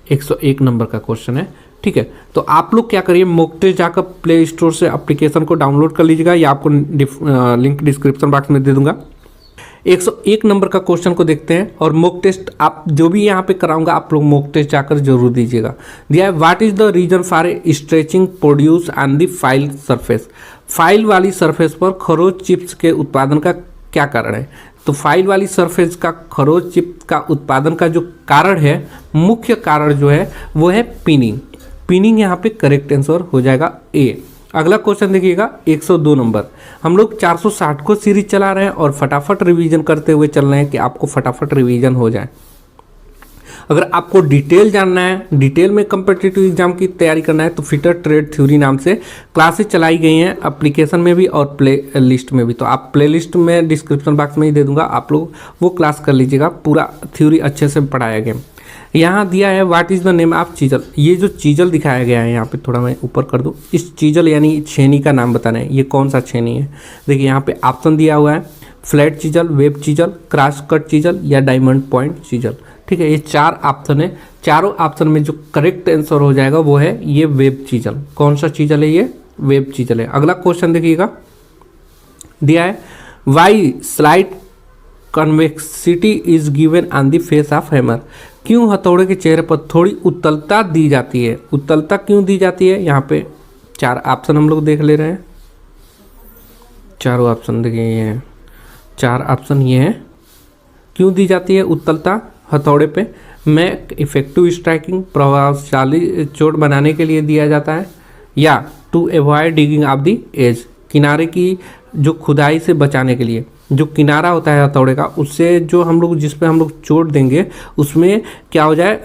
101 number का question है। ठीक है, तो आप लोग क्या करिए, मॉक टेस्ट जाकर प्ले स्टोर से एप्लीकेशन को डाउनलोड कर लीजिएगा, या आपको लिंक डिस्क्रिप्शन बॉक्स में दे दूंगा। 101 नंबर का क्वेश्चन को देखते हैं, और मॉक टेस्ट आप जो भी यहाँ पे कराऊंगा आप लोग मॉक टेस्ट जाकर जरूर दीजिएगा। दिया है, what is the reason for stretching produce on the file surface. File वाली सरफेस पर खरोच चिप्स के उत्पादन का क्या कारण है। तो फाइल वाली सरफेस का खरोच चिप्स का उत्पादन का जो कारण है, मुख्य कारण जो है वो है पिनिंग। पिनिंग यहाँ पे करेक्ट आंसर हो जाएगा ए। अगला क्वेश्चन देखिएगा 102 नंबर। हम लोग 460 को सीरीज चला रहे हैं और फटाफट रिवीजन करते हुए चल रहे हैं कि आपको फटाफट रिवीजन हो जाए। अगर आपको डिटेल जानना है, डिटेल में कम्पिटिटिव एग्जाम की तैयारी करना है, तो फिटर ट्रेड थ्योरी नाम से क्लासेस चलाई गई हैं एप्लीकेशन में भी और प्ले लिस्ट में भी। तो आप प्ले लिस्ट में डिस्क्रिप्शन बॉक्स में ही दे दूंगा, आप लोग वो क्लास कर लीजिएगा, पूरा थ्योरी अच्छे से पढ़ाया गया। यहाँ दिया है what is the name of chisel. ये जो चीजल दिखाया गया है यहाँ पे, थोड़ा मैं ऊपर कर दूँ, इस चीजल यानी छेनी का नाम बताना है, ये कौन सा छेनी है। देखिए यहाँ पे ऑप्शन दिया हुआ है, flat chisel, web chisel, cross cut chisel या डायमंड पॉइंट चीजल। ठीक है, ये 4 ऑप्शन है, चारों ऑप्शन में जो करेक्ट आंसर हो जाएगा वो है ये वेब चीजल। कौन सा चीजल है, ये वेब चीजल है। अगला क्वेश्चन देखिएगा, दिया है why slight convexity is given on the face of hammer. क्यों हथौड़े के चेहरे पर थोड़ी उत्तलता दी जाती है। उत्तलता क्यों दी जाती है, यहाँ पे 4 ऑप्शन हम लोग देख ले रहे हैं। चारों ऑप्शन देखिए, ये हैं 4 ऑप्शन, ये हैं क्यों दी जाती है उत्तलता हथौड़े पे। में इफेक्टिव स्ट्राइकिंग, प्रभावशाली चोट बनाने के लिए दिया जाता है, या to avoid digging of the edge, किनारे की जो खुदाई से बचाने के लिए। जो किनारा होता है हथौड़े का, उससे जो हम लोग जिस पे हम लोग चोट देंगे उसमें क्या हो जाए,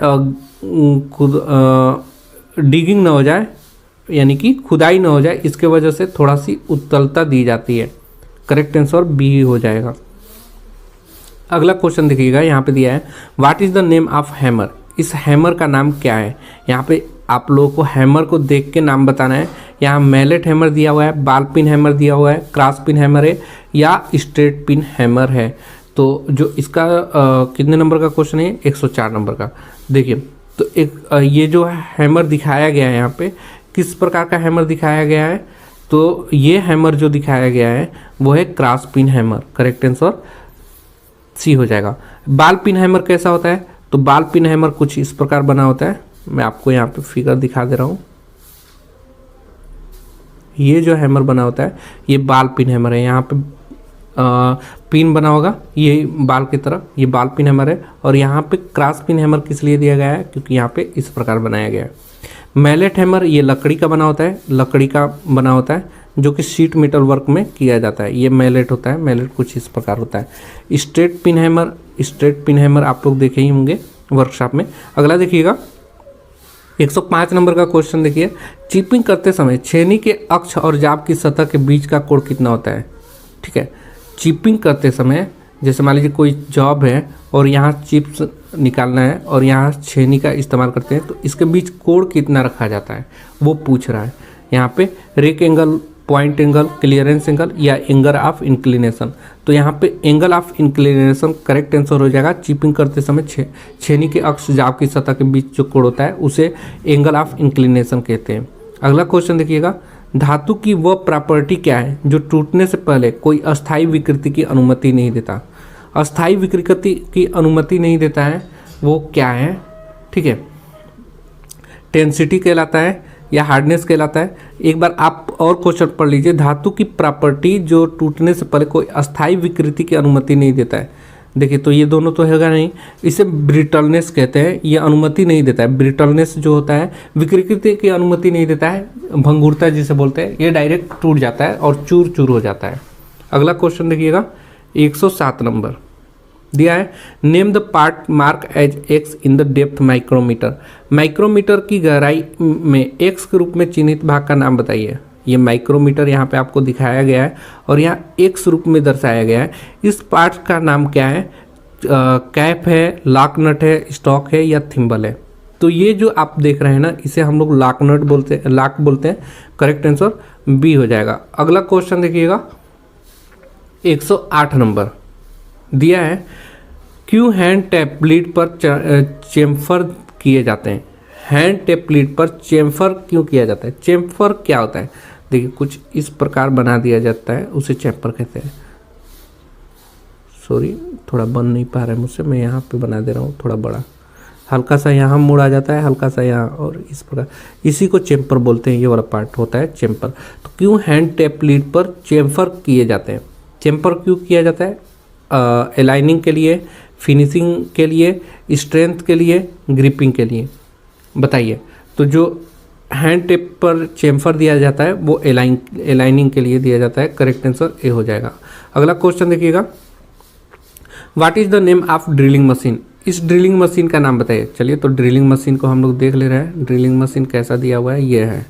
खुद डिगिंग ना हो जाए, यानी कि खुदाई ना हो जाए, इसके वजह से थोड़ा सी उत्तलता दी जाती है। करेक्ट आंसर बी हो जाएगा। अगला क्वेश्चन देखिएगा, यहाँ पे दिया है what is the name of hammer. इस हैमर का नाम क्या है। यहाँ पे आप लोगों को हैमर को देख के नाम बताना है। यहाँ मैलेट हैमर दिया हुआ है, बाल पिन हैमर दिया हुआ है, क्रॉस पिन हैमर है या स्ट्रेट पिन हैमर है। तो जो इसका कितने नंबर का क्वेश्चन है, 104 नंबर का। देखिए, तो एक ये जो हैमर दिखाया गया है यहाँ पे, किस प्रकार का हैमर दिखाया गया है, तो ये हैमर जो दिखाया गया है वो है cross pin hammer. Correct answer C हो जाएगा। बाल पिन हैमर कैसा होता है, तो बाल पिन हैमर कुछ इस प्रकार बना होता है। मैं आपको यहाँ पे फिगर दिखा दे रहा हूँ। ये जो हैमर बना होता है ये बाल पिन हैमर है। यहाँ पे पिन बना होगा ये बाल की तरह, ये बाल पिन हैमर है। और यहाँ पे क्रॉस पिन हैमर किस लिए दिया गया है, क्योंकि यहाँ पे इस प्रकार बनाया गया है। मैलेट हैमर ये लकड़ी का बना होता है, लकड़ी का बना होता है जो कि शीट मेटल वर्क में किया जाता है, ये मैलेट होता है। मैलेट कुछ इस प्रकार होता है। Straight pin hammer, straight pin hammer आप लोग देखे ही होंगे वर्कशॉप में। अगला देखिएगा 105 नंबर का क्वेश्चन देखिए, चिपिंग करते समय छेनी के अक्ष और जाब की सतह के बीच का कोण कितना होता है। ठीक है, चिपिंग करते समय जैसे मान लीजिए कोई जॉब है और यहाँ चिप्स निकालना है और यहाँ छेनी का इस्तेमाल करते हैं, तो इसके बीच कोण कितना रखा जाता है वो पूछ रहा है। यहाँ पे rake angle, point angle, clearance angle या एंगल ऑफ इंक्लिनेशन। तो यहाँ पे angle of inclination correct answer हो जाएगा। चिपिंग करते समय छेनी के अक्ष जाब की सतह के बीच जो कोण होता है उसे एंगल ऑफ इंक्लिनेशन कहते हैं। अगला क्वेश्चन देखिएगा, धातु की वह प्रॉपर्टी क्या है जो टूटने से पहले कोई अस्थायी विकृति की अनुमति नहीं देता। अस्थायी विकृति की अनुमति नहीं देता है वो क्या है। ठीक है, टेंसिटी कहलाता है या हार्डनेस कहलाता है। एक बार आप और क्वेश्चन पढ़ लीजिए, धातु की प्रॉपर्टी जो टूटने से पहले कोई अस्थायी विकृति की अनुमति नहीं देता है। देखिए, तो ये दोनों तो होगा नहीं, इसे ब्रिटलनेस कहते हैं, ये अनुमति नहीं देता है। ब्रिटलनेस जो होता है विकृति की अनुमति नहीं देता है, भंगुरता जिसे बोलते हैं, ये डायरेक्ट टूट जाता है और चूर चूर हो जाता है। अगला क्वेश्चन देखिएगा 107 नंबर दिया है, name the part mark as X in the depth micrometer. Micrometer की गहराई में एक्स के रूप में चिन्हित भाग का नाम बताइए। ये माइक्रोमीटर यहाँ पे आपको दिखाया गया है और यहाँ एक्स रूप में दर्शाया गया है। इस पार्ट का नाम क्या है, कैप है, लॉक नट है, स्टॉक है या थिम्बल है। तो ये जो आप देख रहे हैं ना, इसे हम लोग लॉक नट बोलते हैं, लॉक बोलते हैं। करेक्ट आंसर बी हो जाएगा। अगला क्वेश्चन देखिएगा 108 नंबर दिया है, क्यों हैंड टैबलेट पर चेम्फर किए जाते हैं। हैंड टेप लीड पर चेम्फर क्यों किया जाता है? चेम्फर क्या होता है? देखिए कुछ इस प्रकार बना दिया जाता है, उसे चेम्फर कहते हैं। सॉरी, थोड़ा बन नहीं पा रहा है मुझसे, मैं यहाँ पे बना दे रहा हूँ थोड़ा बड़ा, हल्का सा यहाँ मुड़ आ जाता है, हल्का सा यहाँ, और इस प्रकार, इसी को चेम्फर बोलते हैं। ये वाला पार्ट होता है चेम्फर। तो क्यों हैंड टेप लीड पर चेम्फर किए जाते हैं? चेम्फर क्यों किया जाता है? अलाइनिंग के लिए, फिनिशिंग के लिए, स्ट्रेंथ के लिए, ग्रिपिंग के लिए, बताइए। तो जो हैंड टेप पर चेम्फर दिया जाता है वो अलाइनिंग के लिए दिया जाता है। करेक्ट आंसर ए हो जाएगा। अगला क्वेश्चन देखिएगा, what is the name of drilling machine? इस ड्रिलिंग मशीन का नाम बताइए। चलिए, तो ड्रिलिंग मशीन को हम लोग देख ले रहे हैं। ड्रिलिंग मशीन कैसा दिया हुआ है? ये है,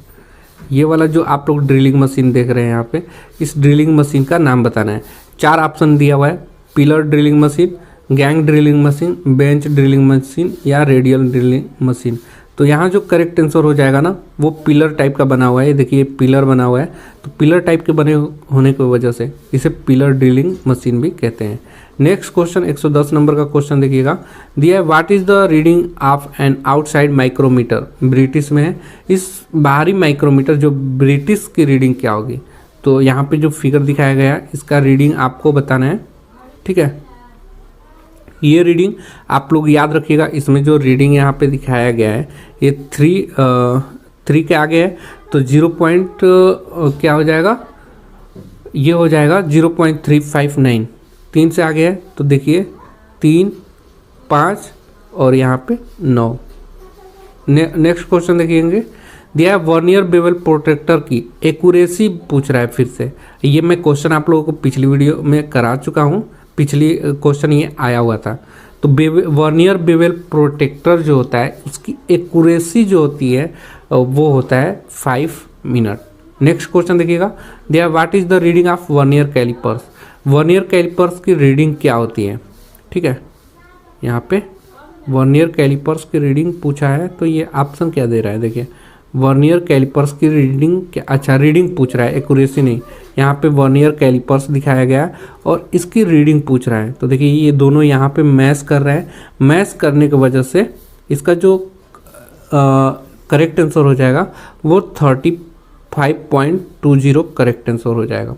ये वाला जो आप लोग ड्रिलिंग मशीन देख रहे हैं यहाँ पे, इस ड्रिलिंग मशीन का नाम बताना है। 4 ऑप्शन दिया हुआ है, pillar drilling machine, gang drilling machine, bench drilling machine या रेडियल ड्रिलिंग मशीन। तो यहाँ जो करेक्ट आंसर हो जाएगा ना, वो पिलर टाइप का बना हुआ है। देखिए पिलर बना हुआ है, तो पिलर टाइप के बने होने की वजह से इसे पिलर ड्रिलिंग मशीन भी कहते हैं। नेक्स्ट क्वेश्चन 110 नंबर का क्वेश्चन देखिएगा, दिया है what is the reading of an outside micrometer? British में है। इस बाहरी माइक्रोमीटर जो ब्रिटिश की रीडिंग क्या होगी? तो यहाँ पे जो फिगर दिखाया गया है इसका रीडिंग आपको बताना है, ठीक है। ये रीडिंग आप लोग याद रखिएगा। इसमें जो रीडिंग यहाँ पे दिखाया गया है ये 3 के आगे है, तो 0 पॉइंट क्या हो जाएगा? ये हो जाएगा 0.359। 3 से आगे है तो देखिए 3, 5 और यहाँ पे 9। नेक्स्ट क्वेश्चन देखिएंगे, दिया है वर्नियर बेवल प्रोटेक्टर की एक्यूरेसी पूछ रहा है फिर से। ये मैं क्वेश्चन आप लोगों को पिछली वीडियो में करा चुका हूँ, पिछली क्वेश्चन ये आया हुआ था। तो वर्नियर बेवल प्रोटेक्टर जो होता है उसकी एक्यूरेसी जो होती है वो होता है 5 मिनट। नेक्स्ट क्वेश्चन देखिएगा, दिया what is the reading of vernier calipers? Vernier calipers की रीडिंग क्या होती है? ठीक है, यहाँ पे वर्नियर कैलिपर्स की रीडिंग पूछा है, तो ये ऑप्शन क्या दे रहा है? देखिए वर्नियर कैलिपर्स की रीडिंग क्या, अच्छा रीडिंग पूछ रहा है, एक्यूरेसी नहीं। यहाँ पे वर्नियर कैलिपर्स दिखाया गया और इसकी रीडिंग पूछ रहा है। तो देखिए ये दोनों यहाँ पे मैच कर रहे हैं। मैच करने की वजह से इसका जो करेक्ट आंसर हो जाएगा वो 35.20 करेक्ट आंसर हो जाएगा।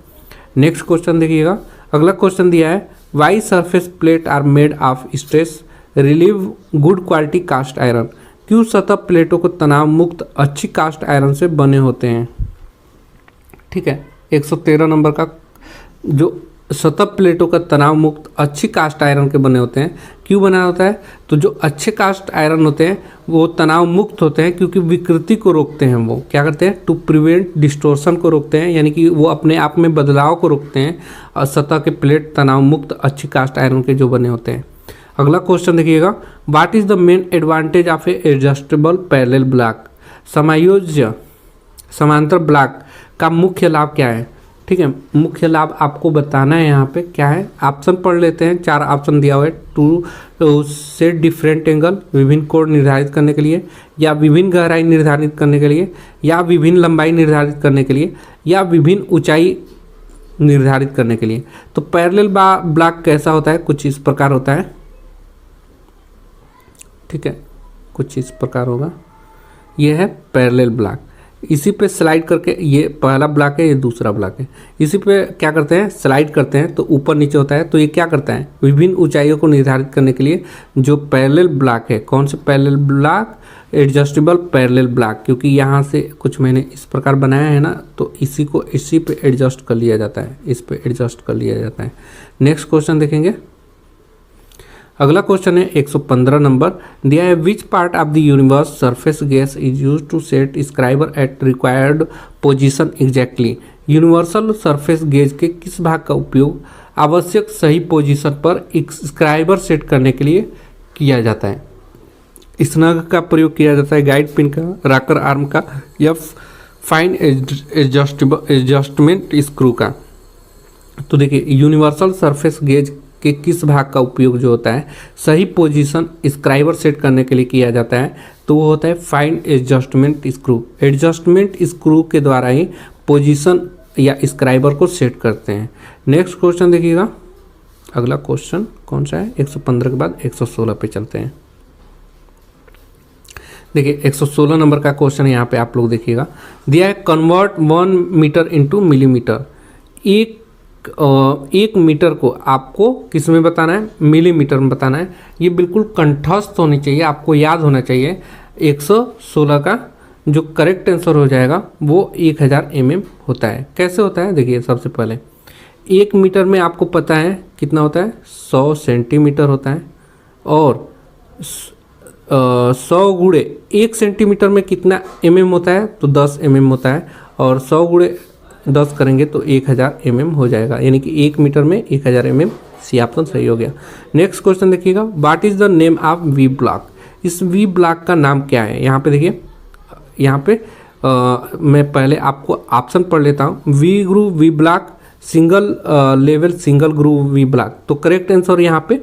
नेक्स्ट क्वेश्चन देखिएगा, अगला क्वेश्चन दिया है why surface plate are made of stress relieve good quality cast iron? क्यों सतह प्लेटों को तनाव मुक्त अच्छी कास्ट आयरन से बने होते हैं? ठीक है, 113 नंबर का, जो सतह प्लेटों का तनाव मुक्त अच्छी कास्ट आयरन के बने होते हैं। क्यों बना होता है? तो जो अच्छे कास्ट आयरन होते हैं वो तनाव मुक्त होते हैं क्योंकि विकृति को रोकते हैं। वो क्या करते हैं? टू प्रिवेंट डिस्टोर्शन को रोकते हैं, यानी कि वो अपने आप में बदलाव को रोकते हैं। और सतह के प्लेट तनाव मुक्त अच्छी कास्ट आयरन के जो बने होते हैं। अगला क्वेश्चन देखिएगा, what is the main advantage of A adjustable parallel block? समायोज्य समांतर ब्लॉक का मुख्य लाभ क्या है? ठीक है, मुख्य लाभ आपको बताना है। यहाँ पे क्या है? ऑप्शन पढ़ लेते हैं। 4 ऑप्शन दिया हुआ है, टू सेट डिफरेंट एंगल, विभिन्न कोण निर्धारित करने के लिए, या विभिन्न गहराई निर्धारित करने के लिए, या विभिन्न लंबाई निर्धारित करने के लिए, या विभिन्न ऊंचाई निर्धारित करने के लिए। तो पैरेलल ब्लॉक कैसा होता है? कुछ इस प्रकार होता है, ठीक है, कुछ इस प्रकार होगा। ये है पैरेलल ब्लॉक। इसी पे स्लाइड करके, ये पहला ब्लॉक है, ये दूसरा ब्लॉक है, इसी पे क्या करते हैं? स्लाइड करते हैं तो ऊपर नीचे होता है। तो ये क्या करता है? विभिन्न ऊंचाइयों को निर्धारित करने के लिए जो पैरेलल ब्लॉक है। कौन से parallel block? Adjustable parallel block, क्योंकि यहाँ से कुछ मैंने इस प्रकार बनाया है ना, तो इसी को इसी पे एडजस्ट कर लिया जाता है, इस पे एडजस्ट कर लिया जाता है। नेक्स्ट क्वेश्चन देखेंगे, अगला क्वेश्चन है 115 नंबर, दिया है which part of the universe surface gas is use to set scriber at required position exactly? Universal surface gauge के किस भाग का उपयोग आवश्यक सही पोजीशन पर स्क्राइबर सेट करने के लिए किया जाता है? स्नग का प्रयोग किया जाता है, गाइड पिन का, रॉकर आर्म का, या फाइन एडजस्टमेंट स्क्रू का? तो देखिए यूनिवर्सल सरफेस गेज के किस भाग का उपयोग जो होता है सही पोजीशन स्क्राइबर सेट करने के लिए किया जाता है? तो वो होता है fine adjustment screw. Adjustment screw के द्वारा ही पोजीशन या स्क्राइबर को सेट करते हैं। नेक्स्ट क्वेश्चन देखिएगा, अगला क्वेश्चन कौन सा है? 115 के बाद 116 पे चलते हैं। देखिए 116 नंबर का क्वेश्चन यहाँ पे आप लोग देखिएगा, दिया है कन्वर्ट 1 मीटर इनटू मिलीमीटर। एक मीटर को आपको किस में बताना है, मिलीमीटर में बताना है। ये बिल्कुल कंठस्थ होनी चाहिए, आपको याद होना चाहिए। 116 का जो करेक्ट आंसर हो जाएगा वो 1000 mm होता है। कैसे होता है देखिए, सबसे पहले 1 मीटर में आपको पता है कितना होता है, 100 सेंटीमीटर होता है, और 100 गुणे 1 सेंटीमीटर में कितना mm होता है, तो 10 mm होता है, और 100 गुणे 10 करेंगे तो 1000 mm हो जाएगा, यानी कि 1 मीटर में 1000 mm। सी ऑप्शन सही हो गया। नेक्स्ट क्वेश्चन देखिएगा, what is the name of V block. इस वी ब्लॉक का नाम क्या है। यहाँ पे देखिए, यहाँ पे मैं पहले आपको ऑप्शन पढ़ लेता हूँ। V groove V block, single level single groove V block. तो करेक्ट आंसर यहाँ पे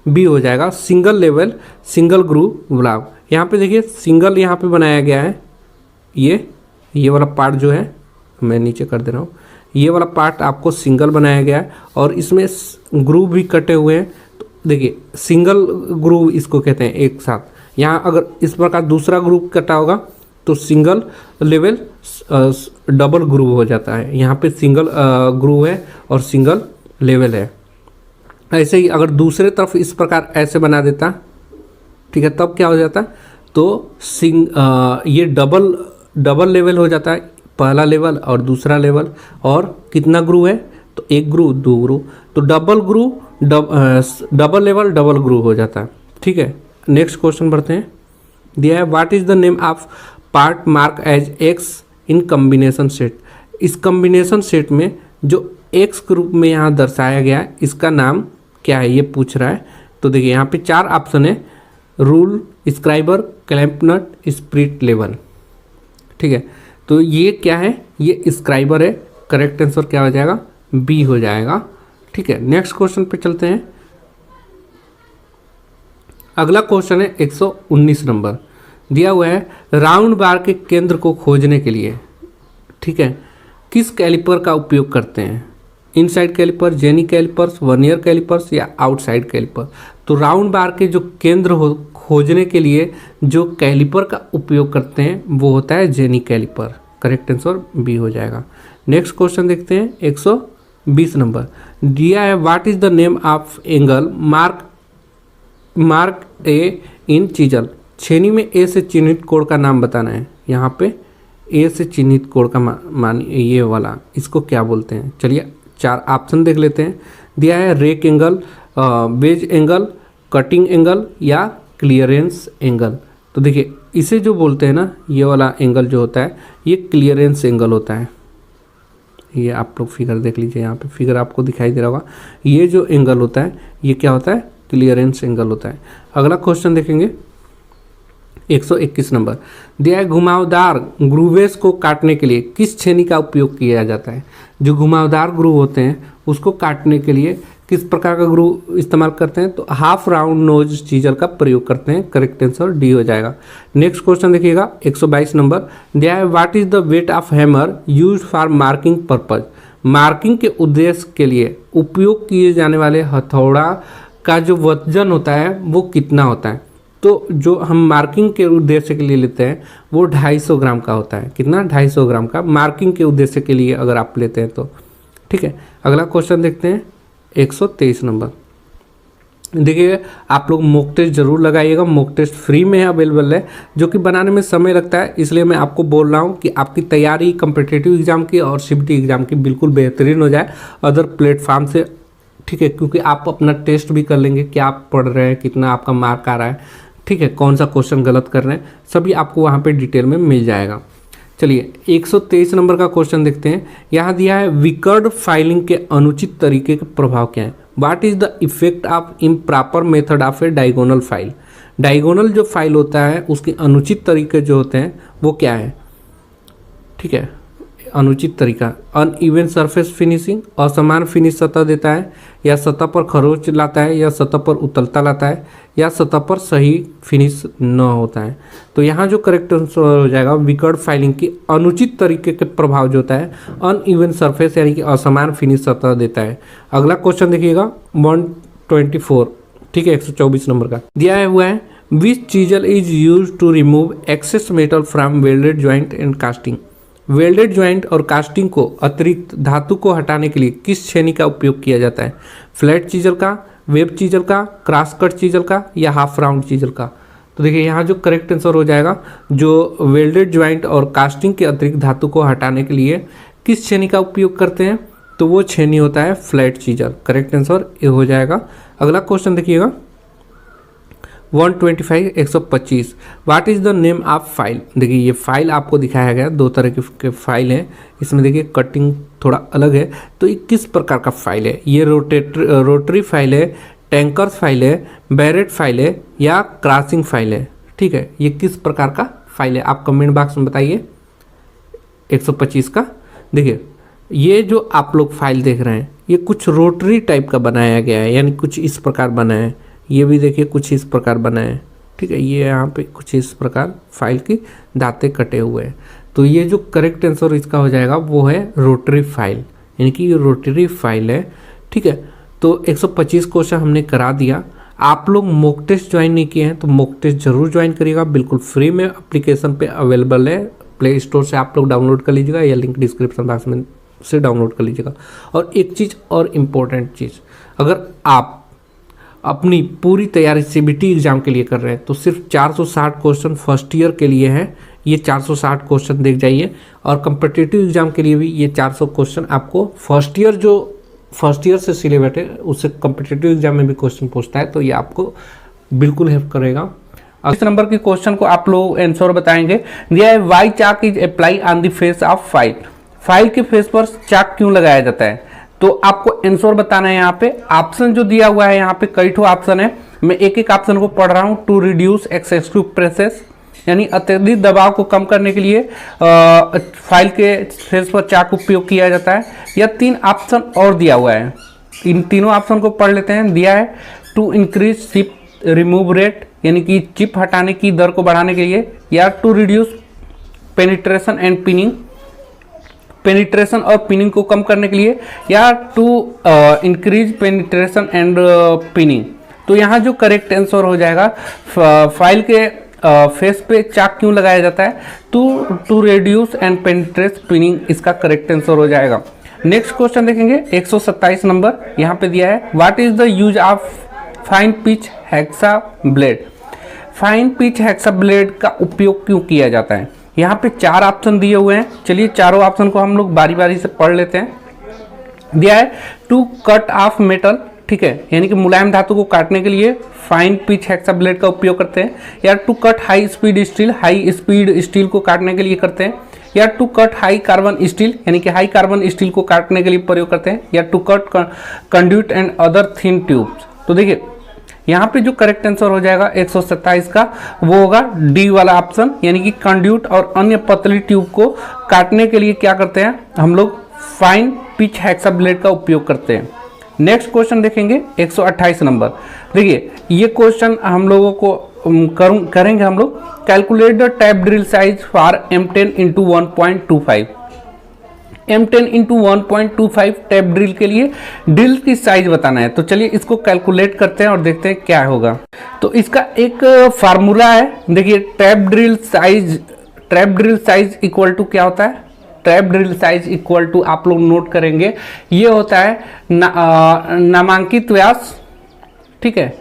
बी हो जाएगा, single level single groove block. यहाँ पे देखिए सिंगल यहाँ पे बनाया गया है, ये वाला पार्ट जो है मैं नीचे कर दे रहा हूँ, ये वाला पार्ट आपको सिंगल बनाया गया है, और इसमें ग्रूव भी कटे हुए हैं। तो देखिए सिंगल ग्रूव इसको कहते हैं एक साथ। यहाँ अगर इस प्रकार दूसरा ग्रूव कटा होगा तो सिंगल लेवल डबल ग्रूव हो जाता है। यहाँ पे सिंगल ग्रूव है और सिंगल लेवल है। ऐसे ही अगर दूसरे तरफ इस प्रकार ऐसे बना देता, ठीक है, तब क्या हो जाता, तो ये डबल लेवल हो जाता है, पहला लेवल और दूसरा लेवल। और कितना ग्रूव है, तो एक ग्रूव दो ग्रूव, तो डबल लेवल डबल ग्रूव हो जाता है। ठीक है, नेक्स्ट क्वेश्चन बढ़ते हैं। दिया है what is the name of part mark as X in combination set. इस कॉम्बिनेशन सेट में जो एक्स के रूप में यहाँ दर्शाया गया है, इसका नाम क्या है, ये पूछ रहा है। तो देखिए यहाँ पे 4 ऑप्शन है, रूल, स्क्राइबर, क्लैंपनट, स्प्रिट लेवल। ठीक है, तो ये क्या है, ये स्क्राइबर है। करेक्ट आंसर क्या हो जाएगा, बी हो जाएगा। ठीक है, नेक्स्ट क्वेश्चन पे चलते हैं। अगला क्वेश्चन है 119 नंबर। दिया हुआ है राउंड बार के केंद्र को खोजने के लिए, ठीक है, किस कैलिपर का उपयोग करते हैं। Inside caliper, jenny calipers, vernier calipers या आउटसाइड कैलिपर। तो राउंड बार के जो केंद्र खोजने के लिए जो कैलिपर का उपयोग करते हैं वो होता है jenny caliper. Correct answer B हो जाएगा। नेक्स्ट क्वेश्चन देखते हैं 120 नंबर। दिया है what is the name of angle mark A in chisel. छेनी में ए से चिन्हित कोण का नाम बताना है। यहाँ पे ए से चिन्हित कोण का मान ये वाला, इसको क्या बोलते हैं। चलिए 4 ऑप्शन देख लेते हैं। दिया है rake angle, wedge angle, cutting angle या क्लियरेंस एंगल। तो देखिए इसे जो बोलते हैं ना, ये वाला एंगल जो होता है ये क्लियरेंस एंगल होता है। ये आप लोग फिगर देख लीजिए, यहाँ पे फिगर आपको दिखाई दे रहा होगा। ये जो एंगल होता है ये क्या होता है, क्लियरेंस एंगल होता है। अगला क्वेश्चन देखेंगे 121 नंबर। दिया है घुमावदार ग्रूवेस को काटने के लिए किस छेनी का उपयोग किया जाता है। जो घुमावदार ग्रूव होते हैं उसको काटने के लिए किस प्रकार का ग्रूव इस्तेमाल करते हैं, तो हाफ राउंड नोज चीजल का प्रयोग करते हैं। करेक्ट आंसर डी हो जाएगा। नेक्स्ट क्वेश्चन देखिएगा 122 नंबर। दिया है what is the weight of hammer use for marking purpose. Marking के उद्देश्य के लिए उपयोग किए जाने वाले हथौड़ा का जो वजन होता है वो कितना होता है। तो जो हम मार्किंग के उद्देश्य के लिए लेते हैं वो 250 ग्राम का होता है। कितना, 250 ग्राम का मार्किंग के उद्देश्य के लिए अगर आप लेते हैं तो। ठीक है, अगला क्वेश्चन देखते हैं 123 नंबर। देखिए आप लोग मॉक टेस्ट जरूर लगाइएगा। मॉक टेस्ट फ्री में अवेलेबल है, जो कि बनाने में समय लगता है, इसलिए मैं आपको बोल रहा हूँ कि आपकी तैयारी कॉम्पिटिटिव एग्जाम की और सीबीटी एग्जाम की बिल्कुल बेहतरीन हो जाए अदर प्लेटफॉर्म से। ठीक है, क्योंकि आप अपना टेस्ट भी कर लेंगे, क्या आप पढ़ रहे हैं, कितना आपका मार्क आ रहा है, ठीक है, कौन सा क्वेश्चन गलत कर रहे हैं, सभी आपको वहाँ पे डिटेल में मिल जाएगा। चलिए 123 नंबर का क्वेश्चन देखते हैं। यहाँ दिया है विकर्ड फाइलिंग के अनुचित तरीके के प्रभाव क्या है। What is the effect of improper method of A diagonal file. Diagonal जो फाइल होता है उसके अनुचित तरीके जो होते हैं वो क्या है। ठीक है, अनुचित तरीका, अनइवन सरफेस फिनिशिंग, असमान फिनिश सतह देता है, या सतह पर खरोच लाता है, या सतह पर उतलता लाता है, या सतह पर सही फिनिश न होता है। तो यहाँ जो करेक्ट आंसर हो जाएगा विकर्ड फाइलिंग की अनुचित तरीके के प्रभाव जो होता है अनइवन सरफेस यानी कि असमान फिनिश सतह देता है। अगला क्वेश्चन देखिएगा 124, ठीक है, 124 नंबर का। दिया हुआ है which chisel is use to remove excess metal from welded joint and casting. Welded joint और कास्टिंग को अतिरिक्त धातु को हटाने के लिए किस छेनी का उपयोग किया जाता है? फ्लैट चीजल का, वेब चीजल का, क्रॉस कट चीजल का या हाफ राउंड चीजल का? तो देखिए यहाँ जो करेक्ट आंसर हो जाएगा, जो वेल्डेड ज्वाइंट और कास्टिंग के अतिरिक्त धातु को हटाने के लिए किस छेनी का उपयोग करते हैं, तो वो छेनी होता है फ्लैट चीजल। करेक्ट आंसर ये हो जाएगा। अगला क्वेश्चन देखिएगा 125 125 what is the name of file. देखिए ये फाइल आपको दिखाया गया, दो तरह के फाइल हैं इसमें। देखिए कटिंग थोड़ा अलग है, तो ये किस प्रकार का फाइल है? ये रोटरी फाइल है, टैंकर्स फाइल है, बैरेट फाइल है या क्रॉसिंग फाइल है? ठीक है, ये किस प्रकार का फाइल है आप कमेंट बॉक्स में बताइए। 125 का देखिए, ये जो आप लोग फाइल देख रहे हैं ये कुछ रोटरी टाइप का बनाया गया है, यानी कुछ इस प्रकार बना है। ये भी देखिए कुछ इस प्रकार बना है। ठीक है, ये यहाँ पे कुछ इस प्रकार फाइल की दांतें कटे हुए हैं। तो ये जो करेक्ट आंसर इसका हो जाएगा वो है रोटरी फाइल, यानी कि ये रोटरी फाइल है। ठीक है, तो 125 क्वेश्चन हमने करा दिया। आप लोग मॉक टेस्ट ज्वाइन नहीं किए हैं तो मॉक टेस्ट जरूर ज्वाइन करिएगा, बिल्कुल फ्री में एप्लीकेशन पे अवेलेबल है। प्ले स्टोर से आप लोग डाउनलोड कर लीजिएगा या लिंक डिस्क्रिप्शन बॉक्स में से डाउनलोड कर लीजिएगा। और एक चीज़ और इम्पोर्टेंट चीज़, अगर आप अपनी पूरी तैयारी सीबीटी एग्जाम के लिए कर रहे हैं तो सिर्फ 460 क्वेश्चन फर्स्ट ईयर के लिए है। ये 460 क्वेश्चन देख जाइए। और कम्पिटिटिव एग्जाम के लिए भी ये 400 क्वेश्चन आपको फर्स्ट ईयर से सिलेबस है उससे कम्पिटिटिव एग्जाम में भी क्वेश्चन पूछता है, तो ये आपको बिल्कुल हेल्प करेगा। इस नंबर के क्वेश्चन को आप लोग आंसर बताएंगे। दिया है why chalk is apply on the face of file. File के फेस पर चाक क्यों लगाया जाता है? तो आपको आंसर बताना है। यहाँ पे ऑप्शन जो दिया हुआ है, यहाँ पे कई ठो ऑप्शन है, मैं एक एक ऑप्शन को पढ़ रहा हूँ। टू रिड्यूस एक्सेसिव प्रेसेस, यानी अत्यधिक दबाव को कम करने के लिए फाइल के फेस पर चाक उपयोग किया जाता है। या 3 ऑप्शन और दिया हुआ है, इन तीनों ऑप्शन को पढ़ लेते हैं। दिया है to increase chip remove rate, यानी कि चिप हटाने की दर को बढ़ाने के लिए, या to reduce penetration and pinning, penetration और पिनिंग को कम करने के लिए, या to increase penetration and pinning. तो यहाँ जो करेक्ट आंसर हो जाएगा, फाइल के फेस पे चाक क्यों लगाया जाता है, to reduce and penetrate pinning, इसका करेक्ट आंसर हो जाएगा। नेक्स्ट क्वेश्चन देखेंगे 127 नंबर, यहाँ पे दिया है what is the use of fine pitch hexa blade. Fine pitch hexa blade का उपयोग क्यों किया जाता है? यहाँ पे 4 ऑप्शन दिए हुए हैं, चलिए चारों ऑप्शन को हम लोग बारी बारी से पढ़ लेते हैं। दिया है टू कट ऑफ मेटल, ठीक है, यानी कि मुलायम धातु को काटने के लिए फाइन पिच हेक्सा ब्लेड का उपयोग करते हैं। या to cut high speed steel, high speed steel को काटने के लिए करते हैं। या to cut high carbon steel, यानी कि हाई कार्बन स्टील को काटने के लिए प्रयोग करते हैं। या to cut conduit and other thin tubes. तो देखिए यहाँ पे जो करेक्ट आंसर हो जाएगा 127 का, वो होगा डी वाला ऑप्शन, यानी कि कंड्यूट और अन्य पतली ट्यूब को काटने के लिए क्या करते हैं हम लोग, फाइन पिच हेक्सा ब्लेड का उपयोग करते हैं। नेक्स्ट क्वेश्चन देखेंगे 128 नंबर। देखिए ये क्वेश्चन हम लोगों को करेंगे हम लोग। Calculate the tap drill size for M10 × 1.25। M10 × 1.25 tap drill के लिए ड्रिल की साइज बताना है। तो चलिए इसको कैलकुलेट करते हैं और देखते हैं क्या होगा। तो इसका एक फार्मूला है, देखिए tap drill size equal to क्या होता है, tap drill size equal to आप लोग नोट करेंगे, ये होता है नामांकित व्यास, ठीक है,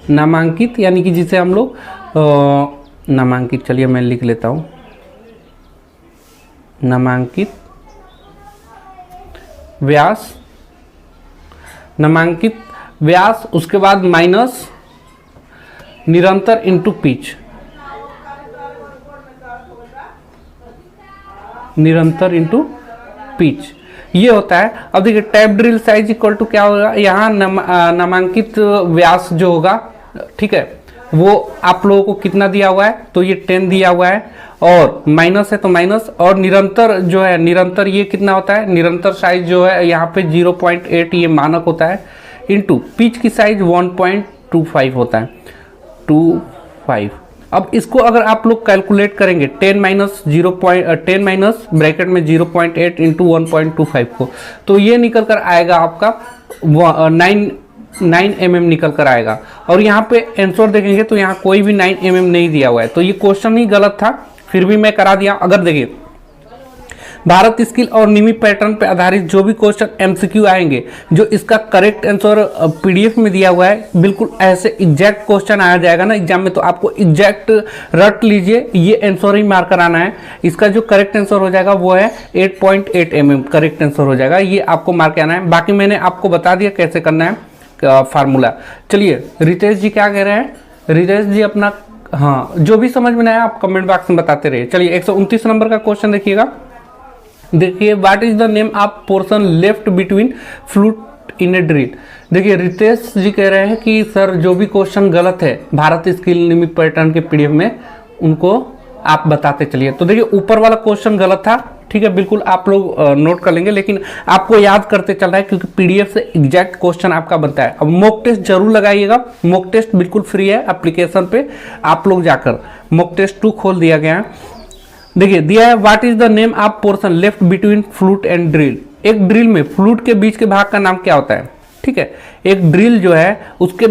नामांकित यानी कि जिसे हम लोग नामांकित, चलिए मैं लिख लेता हूँ, नामांकित व्यास, नामांकित व्यास, उसके बाद माइनस निरंतर इनटू पिच, निरंतर इनटू पिच, ये होता है। अब देखिए tap drill size equal to क्या होगा, यहाँ नामांकित व्यास जो होगा, ठीक है, वो आप लोगों को कितना दिया हुआ है, तो ये 10 दिया हुआ है, और माइनस है तो माइनस, और निरंतर जो है, निरंतर ये कितना होता है, निरंतर साइज जो है यहाँ पे 0.8 ये मानक होता है, इनटू पिच की साइज 1.25 होता है, 25। अब इसको अगर आप लोग कैलकुलेट करेंगे 10 माइनस ब्रैकेट में 0.8 × 1.25 को, तो ये निकल कर आएगा आपका 9 mm निकल कर आएगा। और यहाँ पे आंसर देखेंगे तो यहाँ कोई भी 9 mm नहीं दिया हुआ है, तो ये क्वेश्चन ही गलत था, फिर भी मैं करा दिया। अगर देखिए भारत स्किल और निमी पैटर्न पे आधारित जो भी क्वेश्चन एमसीक्यू आएंगे, जो इसका करेक्ट आंसर पीडीएफ में दिया हुआ है, बिल्कुल ऐसे एग्जैक्ट क्वेश्चन आया जाएगा ना एग्जाम में, तो आपको एग्जैक्ट रट लीजिए, ये आंसर ही मार्क कराना है। इसका जो करेक्ट आंसर हो जाएगा वो है 8.8 mm करेक्ट आंसर हो जाएगा, ये आपको मार्क कराना है। बाकी मैंने आपको बता दिया कैसे करना है फार्मूला। चलिए रितेश जी क्या कह रहे हैं, रितेश जी अपना हाँ जो भी समझ में आया आप कमेंट बॉक्स में बताते रहिए। चलिए 129 नंबर का क्वेश्चन देखिएगा। देखिए what is the name of portion left between flute in A drill. देखिए रितेश जी कह रहे हैं कि सर जो भी क्वेश्चन गलत है भारत स्किल निमी पैटर्न के पीडीएफ में, उनको आप बताते चलिए। तो देखिए ऊपर वाला क्वेश्चन गलत था, ठीक है, बिल्कुल आप लोग नोट कर लेंगे, लेकिन आपको याद करते चल रहा है क्योंकि पीडीएफ से एग्जैक्ट क्वेश्चन आपका बनता है। अब मॉक टेस्ट जरूर लगाइएगा, मॉक टेस्ट बिल्कुल फ्री है एप्लीकेशन पे, आप लोग जाकर मॉक टेस्ट 2 खोल दिया गया है। देखिए दिया है what is the name of portion left between flute and drill. एक ड्रिल में फ्लूट के बीच के भाग का नाम क्या होता है, ठीक है, एक ड्रिल जो है उसके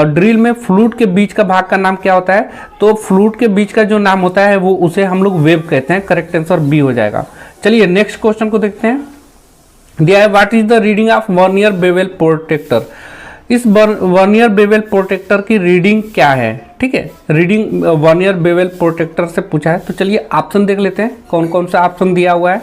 ड्रिल में फ्लूट के बीच का भाग का नाम क्या होता है, तो फ्लूट के बीच का जो नाम होता है वो उसे हम लोग वेब कहते हैं, करेक्ट आंसर बी हो जाएगा। चलिए नेक्स्ट क्वेश्चन को देखते हैं। दिया है what is the reading of vernier bevel protector. इस वर्नियर बेवल प्रोटेक्टर की रीडिंग क्या है, ठीक है, रीडिंग वर्नियर बेवल प्रोटेक्टर से पूछा है। तो चलिए ऑप्शन देख लेते हैं कौन कौन सा ऑप्शन दिया हुआ है।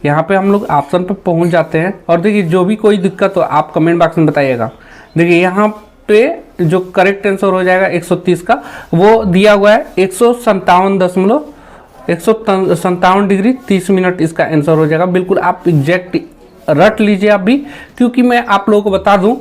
यहाँ पे हम लोग ऑप्शन पे पहुंच जाते हैं और देखिए जो भी कोई दिक्कत हो आप कमेंट बॉक्स में बताइएगा। देखिए यहाँ पे जो करेक्ट आंसर हो जाएगा 130 का, वो दिया हुआ है 157 डिग्री 30 मिनट इसका आंसर हो जाएगा। बिल्कुल आप एग्जैक्ट रट लीजिए आप भी, क्योंकि मैं आप लोगों को बता दूं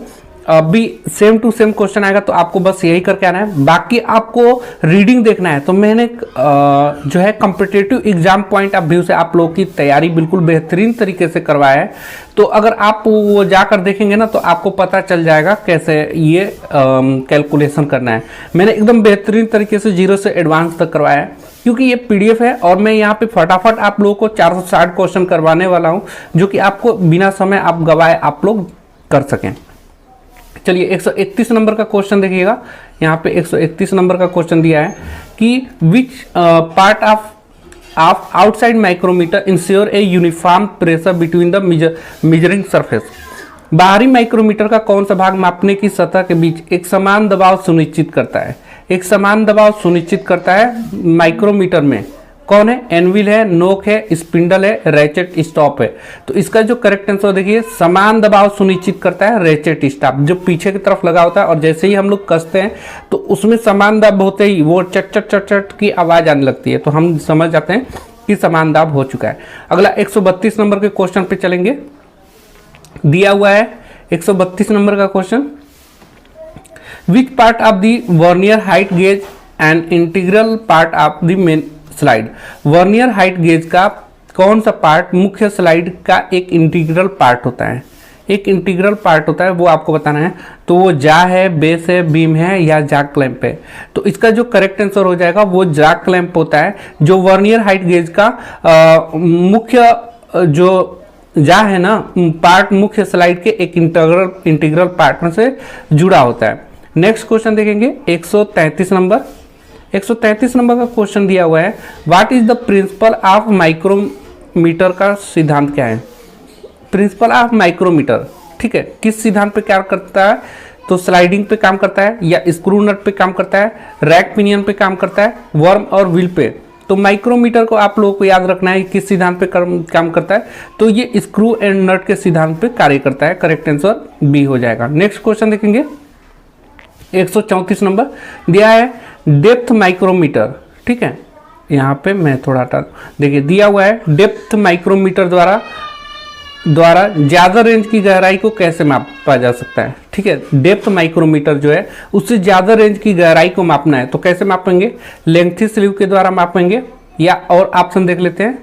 अभी सेम टू सेम क्वेश्चन आएगा तो आपको बस यही करके आना है। बाकी आपको रीडिंग देखना है तो मैंने जो है competitive exam point of view से आप लोगों की तैयारी बिल्कुल बेहतरीन तरीके से करवाया है। तो अगर आप वो जाकर देखेंगे ना तो आपको पता चल जाएगा कैसे ये कैलकुलेशन करना है। मैंने एकदम बेहतरीन तरीके से 0 से एडवांस तक करवाया है, क्योंकि ये पीडीएफ है और मैं यहाँ पे फटाफट आप लोगों को 460 क्वेश्चन करवाने वाला हूँ, जो कि आपको बिना समय आप गवाए आप लोग कर सकें। चलिए 131 नंबर का क्वेश्चन देखिएगा। यहाँ पे 131 नंबर का क्वेश्चन दिया है कि which part of outside micrometer ensure a uniform pressure between the measuring surface. बाहरी माइक्रोमीटर का कौन सा भाग मापने की सतह के बीच एक समान दबाव सुनिश्चित करता है। एक समान दबाव सुनिश्चित करता है माइक्रोमीटर में कौन है, एनविल है, नोक है, स्पिंडल है, रैचेट स्टॉप है। तो इसका जो करेक्ट आंसर देखिए समान दबाव सुनिश्चित करता है रैचेट स्टॉप, जो पीछे की तरफ लगा होता है और जैसे ही हम लोग कसते हैं तो उसमें समान दाब होते ही वो चट चट चट चट की आवाज आने लगती है, तो हम समझ जाते हैं कि समान दाब हो चुका है। अगला 132 नंबर के क्वेश्चन पे चलेंगे। दिया हुआ है 132 नंबर का question, which part of the vernier height gauge and integral part of the main slide. Vernier height gauge का कौन सा पार्ट मुख्य स्लाइड का एक इंटीग्रल पार्ट होता है। एक इंटीग्रल पार्ट होता है वो आपको बताना है, तो वो जा है, बेस है, बीम है या जैक क्लैंप है। तो इसका जो करेक्ट आंसर हो जाएगा वो जैक क्लैंप होता है, जो वर्नियर हाइट गेज का मुख्य जो जा है ना पार्ट मुख्य स्लाइड के एक इंटीग्रल पार्ट में से जुड़ा होता है। नेक्स्ट क्वेश्चन देखेंगे 133 नंबर। 133 नंबर का क्वेश्चन दिया हुआ है, what is the principle of micrometer का सिद्धांत क्या है। प्रिंसिपल ऑफ माइक्रोमीटर, ठीक है, किस सिद्धांत पे क्या करता है, तो स्लाइडिंग पे काम करता है या स्क्रू नट पे काम करता है, रैक पिनियन पे काम करता है, वर्म और व्हील पे। तो माइक्रोमीटर को आप लोगों को याद रखना है किस सिद्धांत पे काम करता है, तो ये स्क्रू एंड नट के सिद्धांत पे कार्य करता है। करेक्ट आंसर बी हो जाएगा। नेक्स्ट क्वेश्चन देखेंगे 134 नंबर। दिया है डेप्थ माइक्रोमीटर, ठीक है, यहाँ पे मैं थोड़ा देखिए दिया हुआ है डेप्थ माइक्रोमीटर द्वारा ज्यादा रेंज की गहराई को कैसे मापा जा सकता है। ठीक है, डेप्थ माइक्रोमीटर जो है उससे ज्यादा रेंज की गहराई को मापना है तो कैसे मापेंगे, लेंथी स्लीव के द्वारा मापेंगे या और ऑप्शन देख लेते हैं।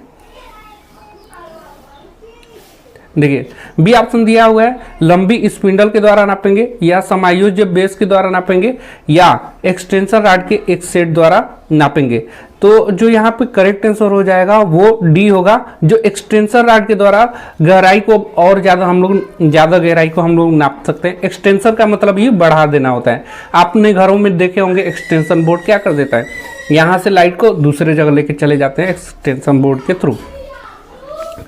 देखिए बी ऑप्शन दिया हुआ है, लंबी स्पिंडल के द्वारा नापेंगे, या समायोज्य बेस के द्वारा नापेंगे, या एक्सटेंशन रॉड के एक सेट द्वारा नापेंगे। तो जो यहाँ पे करेक्ट आंसर हो जाएगा वो डी होगा, जो एक्सटेंशन रॉड के द्वारा गहराई को और ज़्यादा हम लोग ज़्यादा गहराई को हम लोग नाप सकते हैं। एक्सटेंशन का मतलब ये बढ़ा देना होता है। आपने घरों में देखे होंगे एक्सटेंशन बोर्ड क्या कर देता है, यहाँ से लाइट को दूसरे जगह लेके चले जाते हैं एक्सटेंशन बोर्ड के थ्रू।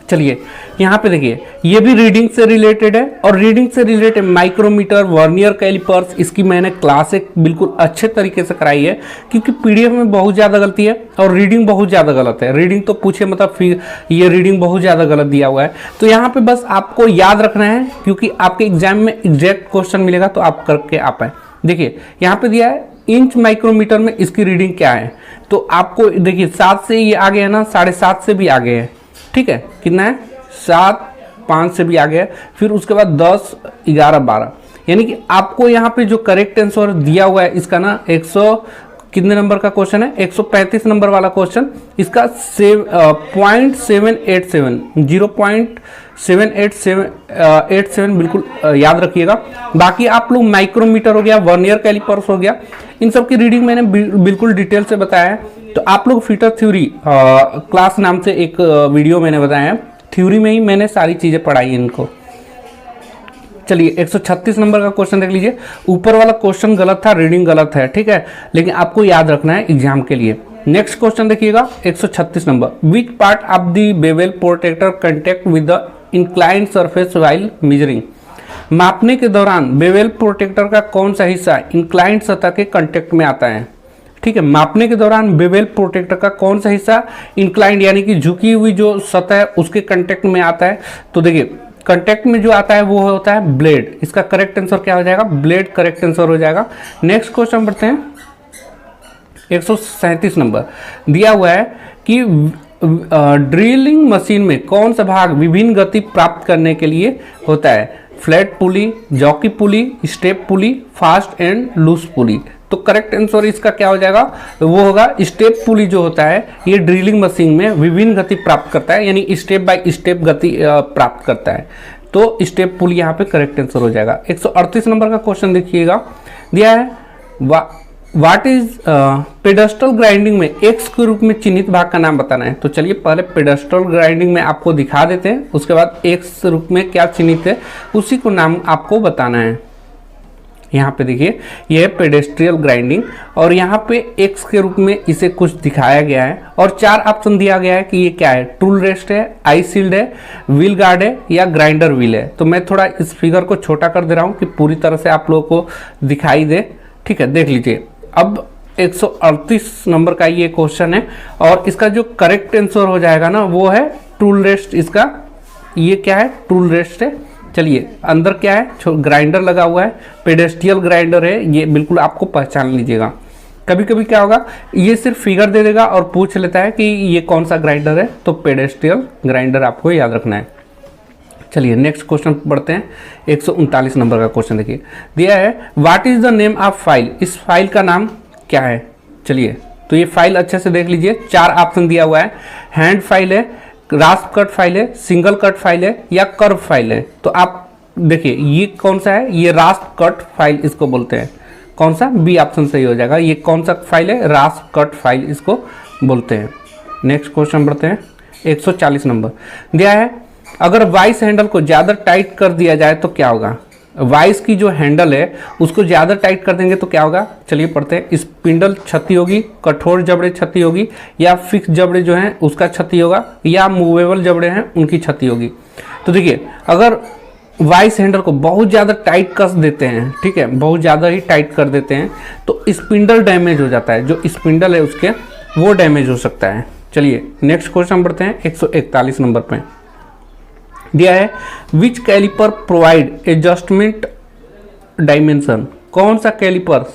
चलिए यहाँ पे देखिए, ये भी रीडिंग से रिलेटेड है, और रीडिंग से रिलेटेड माइक्रोमीटर, वर्नियर कैलिपर्स, इसकी मैंने क्लास एक बिल्कुल अच्छे तरीके से कराई है, क्योंकि पीडीएफ में बहुत ज़्यादा गलती है और रीडिंग बहुत ज़्यादा गलत है। रीडिंग तो पूछे मतलब फिर ये रीडिंग बहुत ज़्यादा गलत दिया हुआ है। तो यहाँ पे बस आपको याद रखना है, क्योंकि आपके एग्जाम में एग्जैक्ट क्वेश्चन मिलेगा तो आप करके आ पाए। देखिए यहाँ पे दिया है इंच माइक्रोमीटर में इसकी रीडिंग क्या है, तो आपको देखिए 7 से ये आगे है ना, 7.5 से भी आगे है, ठीक है, कितना है 7, 5 से भी आगे है, फिर उसके बाद 10, 11, 12, यानी कि आपको यहाँ पे जो करेक्ट आंसर दिया हुआ है इसका ना 100 कितने नंबर का क्वेश्चन है, 135 नंबर वाला क्वेश्चन, इसका 0.787 0.787 बिल्कुल याद रखिएगा। बाकी आप लोग माइक्रोमीटर हो गया, वर्नियर कैलिपर्स हो गया, इन सब की रीडिंग मैंने बिल्कुल डिटेल से बताया है। तो आप लोग फिटर थ्योरी क्लास नाम से एक वीडियो मैंने बताया है, थ्योरी में ही मैंने सारी चीज़ें पढ़ाई हैं इनको। चलिए 136 नंबर का क्वेश्चन देख लीजिए। ऊपर वाला क्वेश्चन गलत था, रीडिंग गलत है, ठीक है, लेकिन आपको याद रखना है एग्जाम के लिए। नेक्स्ट क्वेश्चन देखिएगा 136 number, which part of the bevel protractor contact with the inclined surface while measuring. मापने के दौरान बेवेल प्रोटेक्टर का कौन सा हिस्सा इंक्लाइंड सतह के कंटेक्ट में आता है, ठीक है, मापने के दौरान बेवेल प्रोटेक्टर का कौन सा हिस्सा इंक्लाइंड यानी कि झुकी हुई जो सतह है उसके कंटेक्ट में आता है। तो देखिए कंटेक्ट में जो आता है वो होता है ब्लेड, इसका करेक्ट आंसर क्या हो जाएगा, ब्लेड करेक्ट आंसर हो जाएगा। नेक्स्ट क्वेश्चन बढ़ते हैं 137 नंबर, दिया हुआ है कि ड्रिलिंग मशीन में कौन सा भाग विभिन्न गति प्राप्त करने के लिए होता है, flat pulley, jockey pulley, step pulley, fast and loose pulley. तो करेक्ट आंसर इसका क्या हो जाएगा, वो होगा स्टेप पुली जो होता है ये ड्रिलिंग मशीन में विभिन्न गति प्राप्त करता है, यानी स्टेप बाय स्टेप गति प्राप्त करता है। तो स्टेप पुली यहाँ पे करेक्ट आंसर हो जाएगा। 138 नंबर का क्वेश्चन देखिएगा, दिया है व्हाट इज पेडेस्टल ग्राइंडिंग में एक्स के रूप में चिन्हित भाग का नाम बताना है। तो चलिए पहले पेडेस्टल ग्राइंडिंग में आपको दिखा देते हैं, उसके बाद एक्स रूप में क्या चिन्हित है उसी को नाम आपको बताना है। यहाँ पे देखिए ये है पेडेस्ट्रियल ग्राइंडिंग, और यहाँ पे एक्स के रूप में इसे कुछ दिखाया गया है, और 4 ऑप्शन दिया गया है कि ये क्या है, टूल रेस्ट है, आई शील्ड है, व्हील गार्ड है, या ग्राइंडर व्हील है। तो मैं थोड़ा इस फिगर को छोटा कर दे रहा हूँ कि पूरी तरह से आप लोगों को दिखाई दे, ठीक है, देख लीजिए। अब 138 नंबर का ये क्वेश्चन है, और इसका जो करेक्ट आंसर हो जाएगा ना वो है टूल रेस्ट। इसका ये क्या है, टूल रेस्ट है। चलिए अंदर क्या है, ग्राइंडर लगा हुआ है, पेडेस्ट्रियल ग्राइंडर है, ये बिल्कुल आपको पहचान लीजिएगा। कभी कभी क्या होगा, ये सिर्फ फिगर दे देगा और पूछ लेता है कि ये कौन सा ग्राइंडर है, तो पेडेस्ट्रियल ग्राइंडर आपको याद रखना है। चलिए नेक्स्ट क्वेश्चन पढ़ते हैं। 139 नंबर का क्वेश्चन देखिए, दिया है what is the name of file, इस फाइल का नाम क्या है। चलिए तो ये फाइल अच्छे से देख लीजिए, 4 ऑप्शन दिया हुआ है, हैंड फाइल है, रास्प कट फाइल है, सिंगल कट फाइल है, या कर्व फाइल है। तो आप देखिए ये कौन सा है, ये रास्प कट फाइल इसको बोलते हैं। कौन सा, बी ऑप्शन सही हो जाएगा। ये कौन सा फाइल है, रास्प कट फाइल इसको बोलते हैं। नेक्स्ट क्वेश्चन बढ़ते हैं। 140 नंबर दिया है, अगर वाइस हैंडल को ज़्यादा टाइट कर दिया जाए तो क्या होगा। वाइस की जो हैंडल है उसको ज़्यादा टाइट कर देंगे तो क्या होगा, चलिए पढ़ते हैं। स्पिंडल क्षति होगी, कठोर जबड़े क्षति होगी, या फिक्स जबड़े जो हैं उसका क्षति होगा, या मूवेबल जबड़े हैं उनकी क्षति होगी। तो देखिए अगर वाइस हैंडल को बहुत ज़्यादा टाइट कस देते हैं, ठीक है, बहुत ज़्यादा ही टाइट कर देते हैं, तो स्पिंडल डैमेज हो जाता है, जो स्पिंडल है उसके वो डैमेज हो सकता है। चलिए नेक्स्ट क्वेश्चन बढ़ते हैं। 141 नंबर पे दिया है विच कैलिपर प्रोवाइड एडजस्टमेंट डायमेंशन, कौन सा कैलिपर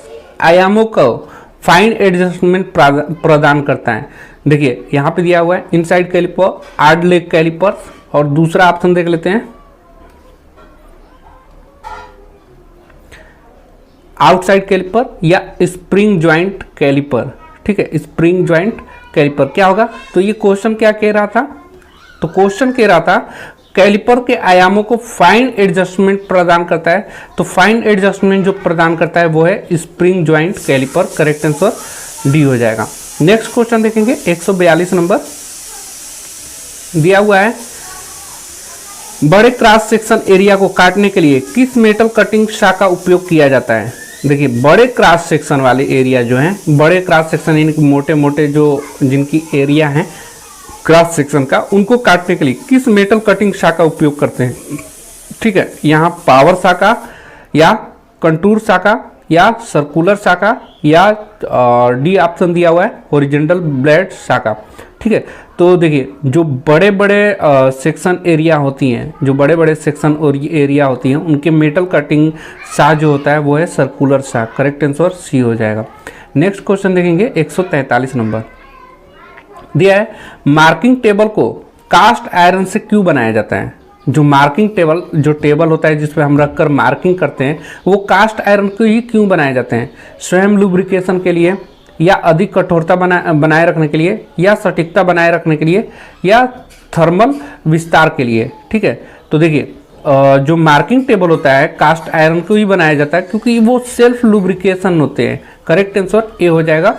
आयामों को फाइन एडजस्टमेंट प्रदान करता है। देखिए यहाँ पे दिया हुआ है इनसाइड कैलिपर, आर्ड लेग कैलिपर, और दूसरा ऑप्शन देख लेते हैं आउटसाइड कैलिपर या स्प्रिंग ज्वाइंट कैलिपर, ठीक है, स्प्रिंग ज्वाइंट कैलिपर क्या होगा। तो ये क्वेश्चन क्या कह रहा था, तो क्वेश्चन कह रहा था कैलिपर के आयामों को फाइन एडजस्टमेंट प्रदान करता है। तो फाइन एडजस्टमेंट जो प्रदान करता है वो है spring joint caliper. Correct answer D हो जाएगा। नेक्स्ट क्वेश्चन देखेंगे 142 नंबर दिया हुआ है, बड़े क्रॉस सेक्शन एरिया को काटने के लिए किस मेटल कटिंग शाह का उपयोग किया जाता है। देखिए बड़े क्रॉस सेक्शन वाले एरिया जो हैं, बड़े क्रॉस सेक्शन यानी कि मोटे मोटे जो जिनकी एरिया है क्रॉस सेक्शन का, उनको काटने के लिए किस मेटल कटिंग शाह का उपयोग करते हैं। ठीक है, यहाँ पावर शाखा या कंटूर शाखा या सर्कुलर शाखा या डी ऑप्शन दिया हुआ है हॉरिजॉन्टल ब्लेड शाखा। ठीक है, तो देखिए जो बड़े बड़े सेक्शन एरिया होती हैं, जो बड़े बड़े सेक्शन एरिया होती हैं, उनके मेटल कटिंग शाह जो होता है वो है circular saw. Correct answer C हो जाएगा। नेक्स्ट क्वेश्चन देखेंगे 143 नंबर दिया है, मार्किंग टेबल को कास्ट आयरन से क्यों बनाया जाता है। जो मार्किंग टेबल, जो टेबल होता है जिसपे हम रखकर मार्किंग करते हैं, वो कास्ट आयरन को ही क्यों बनाए जाते हैं। स्वयं लुब्रिकेशन के लिए, या अधिक कठोरता बनाए रखने के लिए, या सटीकता बनाए रखने के लिए, या थर्मल विस्तार के लिए। ठीक है, तो देखिए जो मार्किंग टेबल होता है कास्ट आयरन को ही बनाया जाता है क्योंकि वो सेल्फ लुब्रिकेशन होते हैं। करेक्ट आंसर ए हो जाएगा।